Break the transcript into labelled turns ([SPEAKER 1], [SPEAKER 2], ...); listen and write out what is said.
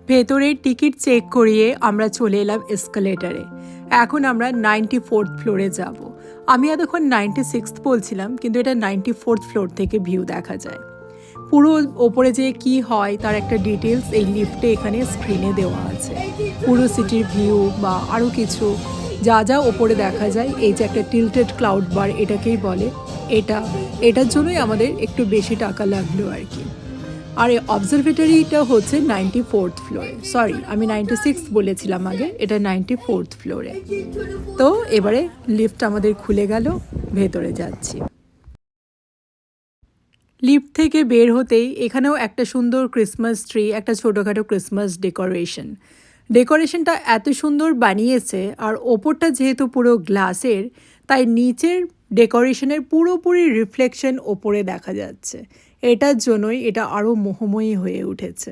[SPEAKER 1] ভেতরে ticket check করিয়ে আমরা চলে এলাম এসকালেটারে। এখন আমরা 94th ফ্লোরে যাব। আমি এতক্ষণ 96th বলছিলাম, কিন্তু এটা 94th ফ্লোর থেকে ভিউ দেখা যায়। পুরো ওপরে যে কি হয় তার একটা ডিটেলস এই লিফটে এখানে স্ক্রিনে দেওয়া আছে। পুরো সিটির ভিউ বা আরও কিছু যা যা ওপরে দেখা যায়, এই যে একটা টিল্টেড ক্লাউড বার এটাকেই বলে, এটার জন্যই আমাদের একটু বেশি টাকা লাগলো আর কি। আর এই অবজারভেটরিটা হচ্ছে 94th ফ্লোরে, সরি আমি 96 বলেছিলাম আগে, এটা 94th ফ্লোরে। তো এবারে লিফট আমাদের খুলে গেল, ভেতরে যাচ্ছি। লিফট থেকে বের হতেই এখানেও একটা সুন্দর ক্রিসমাস ট্রি, একটা ছোটোখাটো ক্রিসমাস ডেকোরেশনটা এত সুন্দর বানিয়েছে। আর ওপরটা যেহেতু পুরো গ্লাসের, তাই নিচের ডেকোরেশনের পুরোপুরি রিফ্লেকশন ওপরে দেখা যাচ্ছে। এটার জন্যই এটা আরও মোহময়ী হয়ে উঠেছে।